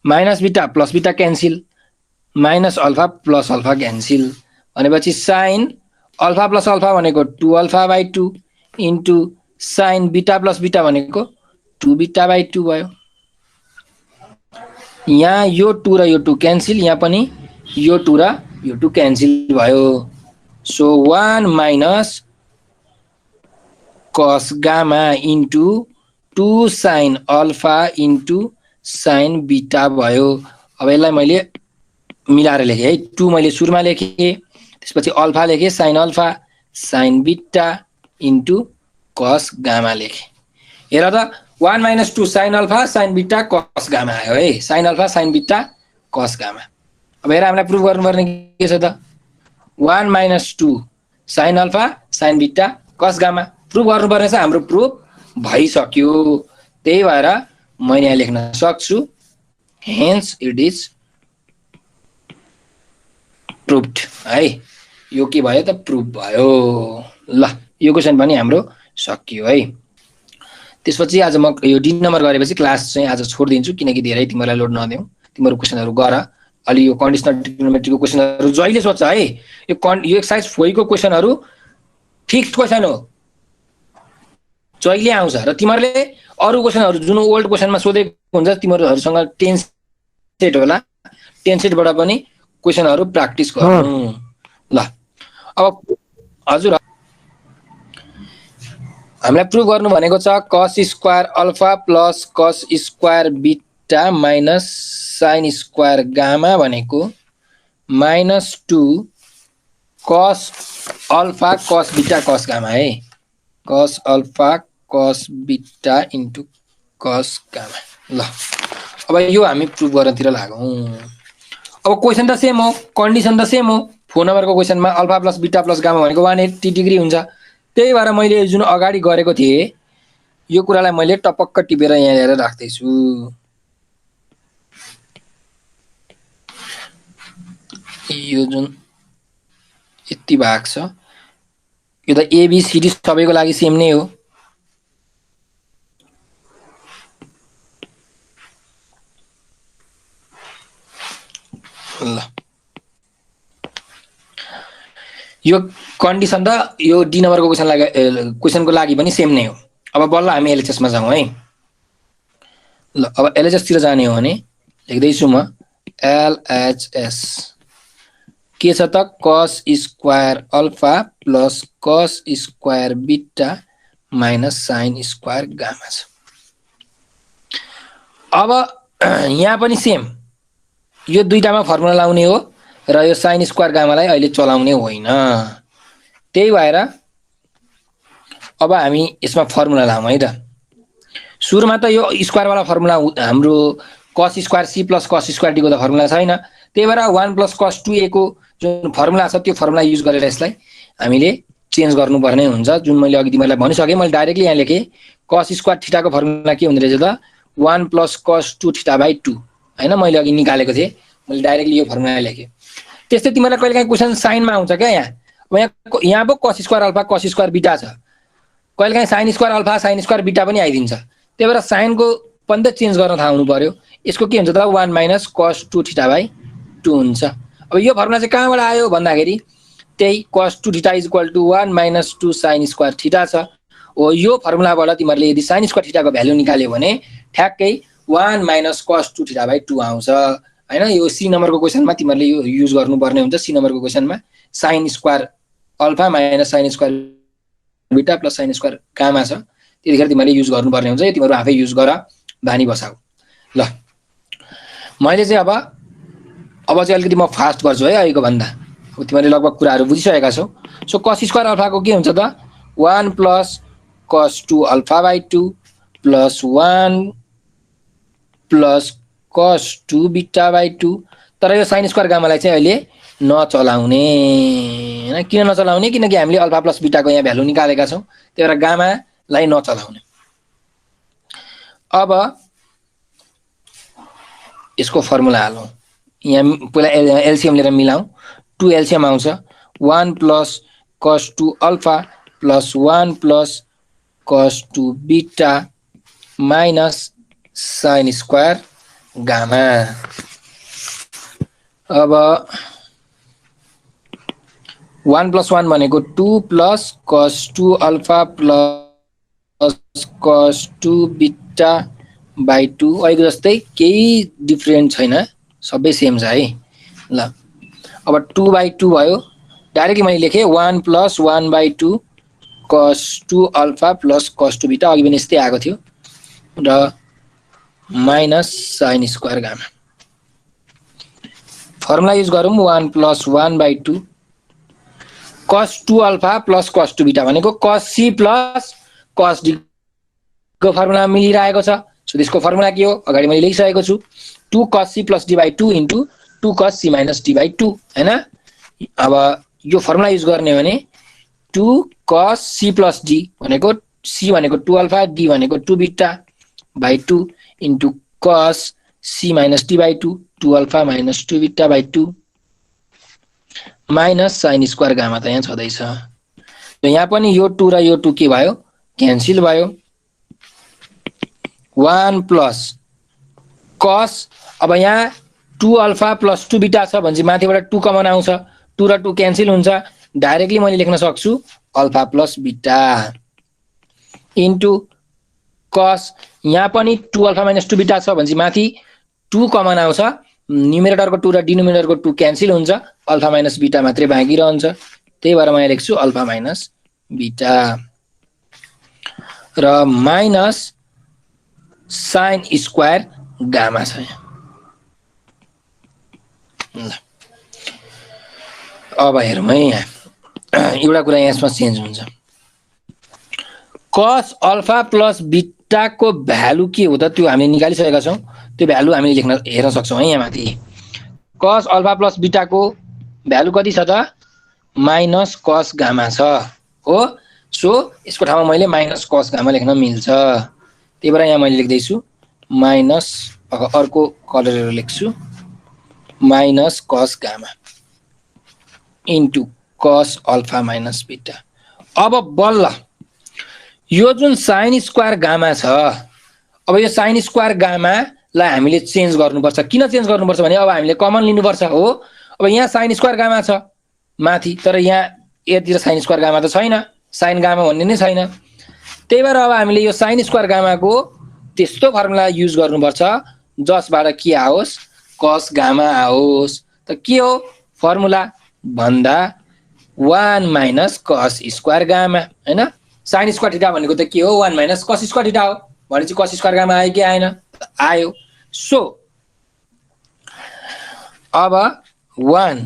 माइनस बिटा प्लस बिटा cancel minus alpha plus alpha cancel भनेपछि साइन अल्फा प्लस अल्फा भनेको 2 अल्फा बाई 2 इन्टु साइन बिटा प्लस बिटा भनेको 2 बिटा बाई 2 भयो यहाँ यो 2 र यो 2 क्यान्सिल यहाँ पनि यो 2 र यो 2 क्यान्सिल भयो so 1 minus cos gamma into 2 sine alpha into sign बिटा भयो अब यसलाई मैले मिलाएर लेखेँ है 2 मैले सुरुमा लेखेँ त्यसपछि अल्फा लेखेँ sine beta into cos gamma लेखेँ हेर त 1 माइनस 2 साइन अल्फा साइन बिटा कस गामा आयो है साइन अल्फा साइन बिटा कस गामा अब हेर हामीलाई प्रुभ गर्नुपर्ने के छ त 1 माइनस 2 साइन अल्फा साइन बिटा कस गामा प्रुभ गर्नुपर्ने छ हाम्रो प्रुभ भइसक्यो त्यही भएर मैले यहाँ लेख्न सक्छु हेन्स इट इज प्रुभड है यो के भयो त प्रुभ भयो ल यो क्वेसन पनि हाम्रो सकियो है त्यसपछि आज म यो डी नम्बर गरेपछि क्लास चाहिँ आज छोडिदिन्छु किनकि धेरै तिमीहरूलाई लोड नदेऊ तिमीहरू क्वेसनहरू गर अलि यो कन्डिसनल ट्रिग्नोमेट्रीको क्वेसनहरू जहिले सोध्छ है यो एक्सर्साइज 4 को क्वेसनहरू फिक्स्ड क्वेसन हो जहिले आउँछ र तिमीहरूले अरू क्वेसनहरू जुन ओल्ड क्वेसनमा सोधेको हुन्छ तिमीहरूसँग 10 सेट होला 10 सेटबाट पनि क्वेसनहरू प्र्याक्टिस गर्नु ल अब हजुर हामीलाई प्रुभ गर्नु भनेको छ कस square alpha plus cos square बिटा माइनस साइन स्क्वायर गामा भनेको -2 कस अल्फा कस बिटा कस गामा है कस अल्फा कस बिटा इन्टु कस गामा ल अब यो हामी प्रुभ गर्नतिर लागौँ अब क्वेसन त सेम हो कन्डिसन त सेम हो 4 नम्बरको क्वेसनमा अल्फा प्लस बिटा प्लस गामा भनेको 180 डिग्री हुन्छ त्यही भएर मैले जुन अगाडि गरेको थिएँ यो कुरालाई मैले टपक्क टिपेर यहाँ ल्याएर राख्दैछु यो जुन यति भाग छ यो त एबीसीडी सबैको लागि सेम नै हो ल यो कन्डिसन त यो डी नम्बरको क्वेसनको लागि पनि सेम नै हो अब बल्ल हामी एलएचएसमा जाउँ है ल अब एलएचएस तिर जाने हो भने लेख्दैछु म एलएचएस के छ त cos square alpha plus cos square बिटा माइनस साइन स्क्वायर गामा छ अब यहाँ पनि सेम यो दुईटामा फर्मुला लाउने हो र यो साइन स्क्वायर गामालाई अहिले चलाउने होइन त्यही भएर अब हामी यसमा फर्मुला लामौँ है त सुरुमा त यो स्क्वायर वाला फर्मुला हाम्रो cos square C plus cos square D को त फर्मुला छैन त्यही भएर 1 प्लस कस 2 ए को जुन फर्मुला छ त्यो फर्मुला युज गरेर यसलाई हामीले चेन्ज गर्नुपर्ने हुन्छ जुन मैले अघि तिमीलाई भनिसकेँ मैले डाइरेक्टली यहाँ लेखेँ कस स्क्वायर थीटाको फर्मुला के हुँदो रहेछ त 1 प्लस कस 2 थीटा बाई 2 हैन मैले अघि निकालेको थिएँ मैले डाइरेक्टली यो फर्मुला लेखेँ त्यस्तै तिमीलाई कहिलेकाहीँ क्वेसन साइनमा आउँछ क्या यहाँ अब यहाँ पो कस स्क्वायर अल्फा कस स्क्वायर बिटा छ कहिलेकाहीँ sign square alpha sign square बिटा पनि आइदिन्छ, त्यही भएर साइनको पनि त चेन्ज गर्न थाहा हुनु पर्यो। यसको के हुन्छ त 1 माइनस कस 2 थीटा बाई 2 हुन्छ। अब यो फर्मुला चाहिँ कहाँबाट आयो भन्दाखेरि त्यही cos 2 theta is equal to 1 minus 2 sine square theta छ। हो यो फर्मुलाबाट तिमीहरूले यदि साइन स्क्वायर थीटाको भ्यालु निकाल्यो भने ठ्याक्कै 1 माइनस कस 2 थीटा बाई 2 आउँछ हैन। यो सी नम्बरको क्वेसनमा तिमीहरूले यो युज गर्नुपर्ने हुन्छ। सी नम्बरको क्वेसनमा sine square alpha minus sine square beta plus sine square gamma छ, त्यतिखेर तिमीहरूले युज गर्नुपर्ने हुन्छ। तिमीहरू आफै युज गर, बानी बसाऊ। ल मैले चाहिँ अब चाहिँ अलिकति म फास्ट गर्छु है अहिलेको भन्दा। अब तिमीहरूले लगभग कुराहरू बुझिसकेका छौ। सो कस स्क्वायर अल्फाको के हुन्छ त 1 plus cos 2 alpha by 2 plus 1 plus cos 2 beta by 2। तर यो साइन स्क्वायर गामालाई चाहिँ अहिले नचलाउने हैन। किन नचलाउने? किनकि हामीले अल्फा प्लस बिटाको यहाँ भ्यालु निकालेका छौँ, त्यही भएर गामालाई नचलाउने। अब यसको फर्मुला हालौँ। यहाँ पहिला एलसीएम लिएर मिलाउँ। 2 एलसीएम आउँछ 1 plus cos 2 alpha plus 1 plus cos 2 बिटा माइनस साइन स्क्वायर गामा। अब 1 प्लस 1 भनेको 2 प्लस कस 2 अल्फा प्लस कस 2 बिटा बाई 2। अहिलेको जस्तै केही डिफ्रेन्ट छैन, सबै सेम छ है। ल अब 2 बाई 2 भयो। डाइरेक्टली मैले लेखेँ 1 प्लस 1 बाई 2 कस 2 अल्फा प्लस कस 2 बिटा, अघि पनि यस्तै आएको थियो, र minus sine square gamma. Formula use गरौँ 1 प्लस 1 बाई 2 कस 2 अल्फा प्लस कस 2 बिटा भनेको कस सी प्लस कस डी को फर्मुला मिलिरहेको छ। सो त्यसको फर्मुला के हो अगाडि मैले लेखिसकेको छु। 2 cos C plus D by 2 into 2 cos C minus D by 2 हैन। अब यो फर्मुला युज गर्ने भने 2 कस सी प्लस डी भनेको सी भनेको 2 अल्फा, डी भनेको 2 beta by 2 into cos C minus D by 2 2 alpha minus 2 beta by 2 minus sine square gamma त यहाँ छँदैछ। यहाँ पनि यो 2 र यो 2 के भयो? क्यान्सिल भयो। 1 प्लस कस, अब यहाँ 2 अल्फा प्लस 2 बिटा छ भने माथिबाट 2 कमन आउँछ, 2 र 2 क्यान्सिल हुन्छ। डाइरेक्टली मैले लेख्न सक्छु अल्फा प्लस बिटा इन्टु कस, यहाँ पनि 2 अल्फा माइनस 2 बिटा छ भने माथि 2 कमन आउँछ, न्युमेरेटरको 2 र डिनोमिनेटरको 2 क्यान्सिल हुन्छ, अल्फा माइनस बिटा मात्रै बाँकी रहन्छ। त्यही भएर म यहाँ लेख्छु अल्फा माइनस बिटा र माइनस साइन स्क्वायर गामा छ। ल अब हेरौँ है, यहाँ एउटा कुरा यसमा चेन्ज हुन्छ। कस अल्फा प्लस बिटाको भ्यालु के हो त त्यो हामीले निकालिसकेका छौँ। त्यो भ्यालु हामीले हेर्न सक्छौँ है। यहाँ माथि कस अल्फा प्लस बिटाको भ्यालु कति छ त? माइनस कस गामा छ हो। सो यसको ठाउँमा मैले माइनस कस गामा लेख्न मिल्छ। त्यही भएर यहाँ मैले लेख्दैछु माइनस, अर्को कलरहरू लेख्छु माइनस कस गामा इन्टु कस अल्फा माइनस बिटा। अब बल्ल यो जुन साइन स्क्वायर गामा छ, अब यो साइन स्क्वायर गामालाई हामीले चेन्ज गर्नुपर्छ। किन चेन्ज गर्नुपर्छ भने अब हामीले कमन लिनुपर्छ हो। अब यहाँ साइन स्क्वायर गामा छ माथि, तर यहाँ यतिर साइन स्क्वायर गामा त छैन, साइन गामा भन्ने नै छैन। त्यही भएर अब हामीले यो साइन स्क्वायर गामाको त्यस्तो फर्मुला युज गर्नुपर्छ जसबाट के आओस्? कस गामा आओस्। त के हो फर्मुला भन्दा 1 माइनस कस स्क्वायर गामा हैन। साइन स्क्वायर थीटा भनेको त के हो? 1 माइनस कस स्क्वायर थीटा हो। भनेपछि कस स्क्वायर गामा आयो कि आएन? आयो। सो अब 1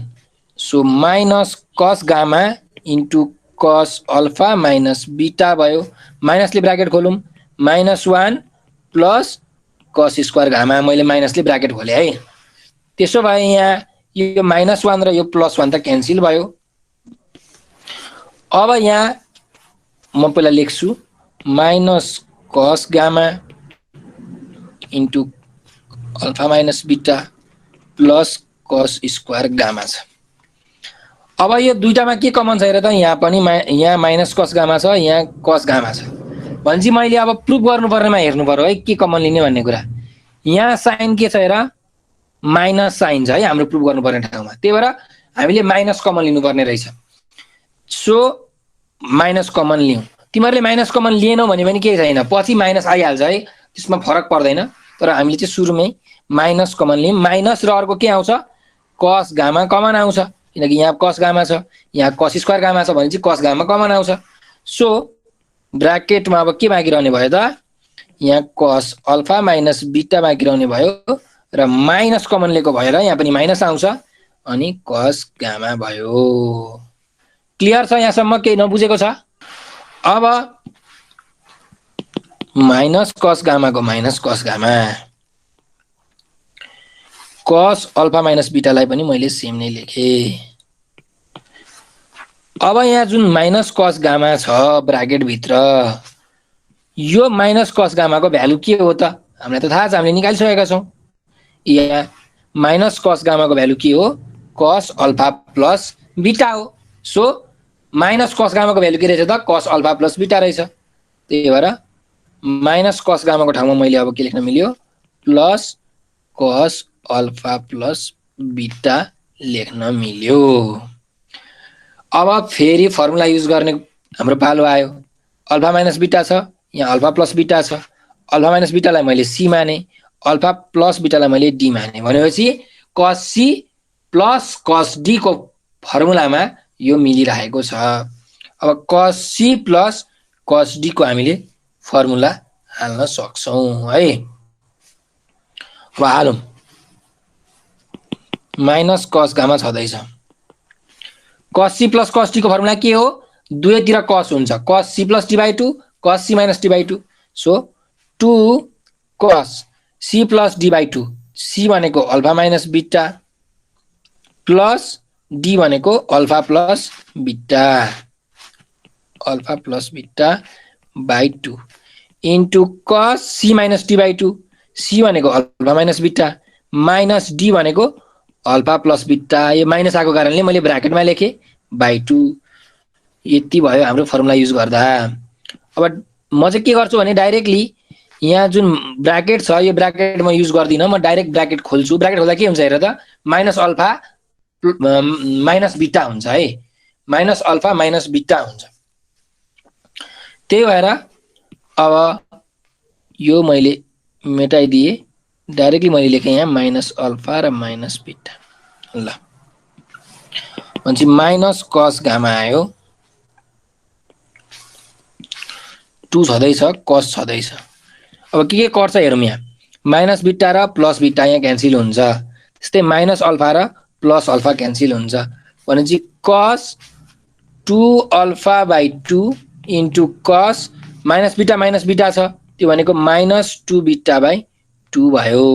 so minus cos gamma into कस अल्फा माइनस बिटा भयो। माइनसले ब्राकेट खोलौँ, minus 1 plus cos square gamma, मैले माइनसले ब्राकेट खोलेँ है। त्यसो भए यहाँ यो माइनस 1 र यो प्लस 1 त क्यान्सिल भयो। अब यहाँ म पहिला लेख्छु minus cos gamma into alpha minus beta plus cos square gamma छ। अब यो दुईटामा के कमन छ हेर त, यहाँ पनि यहाँ माइनस कस गामा छ, यहाँ कस गामा छ। भनेपछि मैले अब प्रुफ गर्नुपर्नेमा हेर्नु पर्यो है के कमन लिने भन्ने कुरा। यहाँ साइन के छ हेर, माइनस साइन छ है हाम्रो प्रुफ गर्नुपर्ने ठाउँमा, त्यही भएर हामीले माइनस कमन लिनुपर्ने रहेछ। सो माइनस कमन लियौँ। तिमीहरूले माइनस कमन लिएनौ भने पनि केही छैन, पछि माइनस आइहाल्छ है, त्यसमा फरक पर्दैन। तर हामीले चाहिँ सुरुमै माइनस कमन लियौँ। माइनस र अर्को के आउँछ, कस गामा कमन आउँछ, किनकि यहाँ कस गामा छ, यहाँ कस स्क्वायर गामा छ भने चाहिँ कस गामा कमन आउँछ। सो ब्राकेटमा अब के बाँकी रहने भयो त, यहाँ कस अल्फा माइनस बिटा बाँकी रहने भयो र माइनस कमन लिएको भएर यहाँ पनि माइनस आउँछ अनि कस गामा भयो। क्लियर छ यहाँसम्म, केही नबुझेको छ? अब माइनस कस गामाको minus cos gamma, cos alpha minus बिटालाई पनि मैले सेम नै लेखेँ। अब यहाँ जुन माइनस कस गामा छ ब्राकेट भित्र, यो माइनस कस गामाको भ्यालु के हो त, हामीलाई त थाहा छ, हामीले निकालिसकेका छौँ। यहाँ माइनस कस गामाको भ्यालु के हो, कस अल्फा प्लस बिटा हो। सो माइनस कस गामाको भ्यालु के रहेछ त, कस अल्फा प्लस बिटा रहेछ। त्यही भएर माइनस कस गामाको ठाउँमा मैले अब के लेख्न मिल्यो, प्लस कस अल्फा प्लस बिटा लेख्न मिल्यो। अब फेरि फर्मुला युज गर्ने हाम्रो पालो आयो। अल्फा माइनस बिटा छ, यहाँ अल्फा प्लस बिटा छ। अल्फा माइनस बिटालाई मैले सी माने, अल्फा प्लस बिटालाई मैले डी माने, भनेपछि कस सी प्लस कस डी को फर्मुलामा यो मिलिरहेको छ। अब कस सी प्लस कस डी को हामीले फर्मुला हाल्न सक्छौँ है। अब हालौँ, माइनस कस गामा छँदैछ। Cos C plus cos D को फर्मुला के हो, दुवैतिर कस हुन्छ, cos C plus D by two, cos C minus D by two. So 2 cos C plus D by two, C भनेको alpha minus beta plus D भनेको alpha plus beta, alpha plus beta by two into cos C minus D by two, C भनेको alpha minus beta minus D भनेको alpha plus beta. यो minus आएको कारणले मैले ब्राकेटमा लेखेँ by two. यति भयो हाम्रो फर्मुला युज गर्दा। अब म चाहिँ के गर्छु भने डाइरेक्टली यहाँ जुन ब्राकेट छ यो ब्राकेट म युज गर्दिनँ, म डाइरेक्ट ब्राकेट खोल्छु। ब्राकेट खोल्दा के हुन्छ हेर त, माइनस अल्फा माइनस बिटा हुन्छ है, माइनस अल्फा माइनस बिटा हुन्छ। त्यही भएर अब यो मैले मेटाइदिएँ, डाइरेक्टली मैले लेखेँ यहाँ माइनस अल्फा र माइनस बिटा। ल भनेपछि माइनस कस गामा आयो, 2 छँदैछ, कस छँदैछ। अब के गर्छ हेरौँ, यहाँ माइनस बिटा र प्लस बिटा यहाँ क्यान्सिल हुन्छ, त्यस्तै माइनस अल्फा र प्लस अल्फा क्यान्सिल हुन्छ, भनेपछि कस 2 अल्फा बाई 2 इन्टु कस माइनस बिटा छ, त्यो भनेको माइनस 2 बिटा बाई 2 भयो।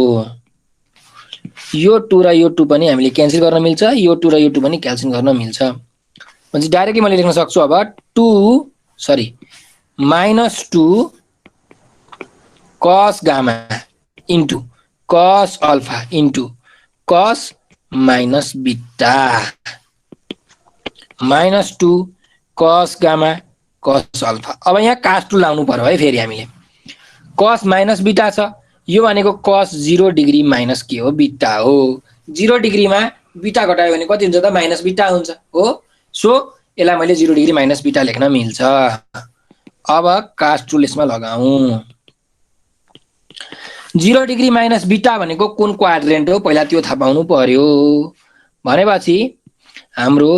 यो 2 र यो 2 पनि हामीले क्यान्सिल गर्न मिल्छ, यो 2 र यो 2 पनि क्यान्सिल गर्न मिल्छ। भनेपछि डाइरेक्टली मैले लेख्न सक्छु अब माइनस 2 कस गामा इन्टु कस अल्फा इन्टु कस माइनस बिटा, माइनस 2 कस गामा कस अल्फा। अब यहाँ कास 2 लाउनु पर्यो है फेरि हामीले। कस माइनस बिटा छ, यो भनेको कस 0 डिग्री माइनस के हो, बिटा हो। 0 डिग्रीमा बिटा घटायो भने कति हुन्छ त, माइनस बिटा हुन्छ हो। सो यसलाई मैले 0 डिग्री माइनस बिटा लेख्न मिल्छ। अब कास 2 लेसमा लगाऊ। 0 डिग्री माइनस बिटा भनेको कुन क्वाड्रेन्ट हो पहिला त्यो थाहा पाउनु पर्यो। भनेपछि हाम्रो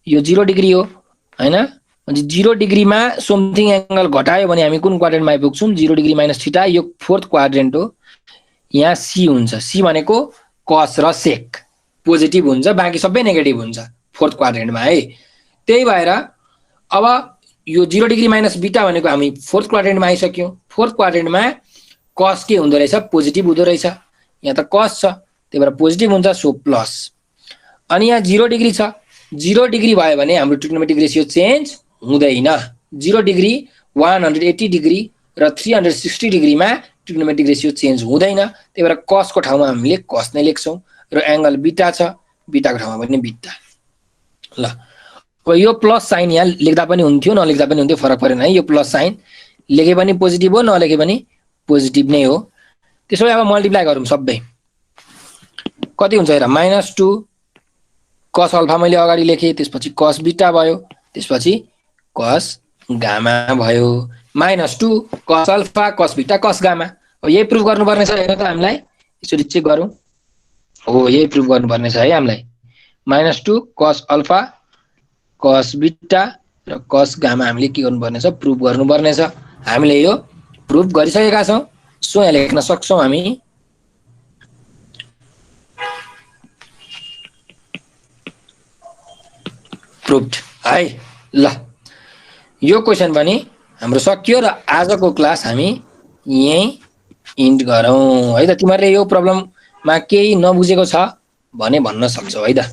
यो 0 डिग्री हो हैन, 0 डिग्रीमा समथिङ एंगल घटायो भने हामी कुन क्वाड्रेन्टमा आइपुग्छौँ, 0 डिग्री माइनस थीटा, यो फोर्थ क्वाड्रेन्ट हो। यहाँ सी हुन्छ, सी भनेको कस र सेक पोजिटिभ हुन्छ, बाँकी सबै नेगेटिभ हुन्छ फोर्थ क्वाड्रेन्टमा है। त्यही भएर अब यो 0 डिग्री माइनस बिटा भनेको हामी फोर्थ क्वाड्रेन्टमा आइसक्यौँ। फोर्थ क्वाड्रेन्टमा कस के हुँदो रहेछ, पोजिटिभ हुँदो रहेछ, यहाँ त कस छ त्यही भएर पोजिटिभ हुन्छ, सो प्लस। अनि यहाँ 0 डिग्री छ, 0 डिग्री भयो भने हाम्रो ट्रिग्नोमेट्रिक रेसियो चेन्ज हुँदैन। 0 डिग्री 180 डिग्री र 360 डिग्रीमा ट्रिग्नोमेट्रिक रेसियो चेन्ज हुँदैन, त्यही भएर कसको ठाउँमा हामीले कस नै लेख्छौँ। र एंगल बिटा छ, बिटाको ठाउँमा पनि बिटा। ल अब यो प्लस साइन यहाँ लेख्दा पनि हुन्थ्यो नलेख्दा पनि हुन्थ्यो फरक परेन है यो प्लस साइन लेखे पनि पोजिटिभ हो नलेखे पनि पोजिटिभ नै हो त्यसो भए अब मल्टिप्लाई गरौँ सबै कति हुन्छ हेर -2 cos अल्फा मैले अगाडि लेखेँ त्यसपछि cos बीटा भयो त्यसपछि cos गामा भयो -2 cos alpha cos beta cos gamma अब यही प्रुफ गर्नुपर्ने छ हेर्नु त हामीलाई यसरी चेक गरौँ हो यही प्रुफ गर्नुपर्ने छ है हामीलाई -2 cos अल्फा cos बीटा र cos गामा हामीले के गर्नुपर्ने छ प्रुफ गर्नुपर्ने छ हामीले यो प्रुफ गरिसकेका छौं सो यहाँ लेख्न सक्छौं हामी प्रुफ्ड है ल यो क्वेशन पनि हाम्रो सकियो र आजको क्लास हामी यही इन्ड गरौँ है त तिमीहरुले यो प्रब्लममा केही नबुझेको छ भने भन्न सक्छौ है त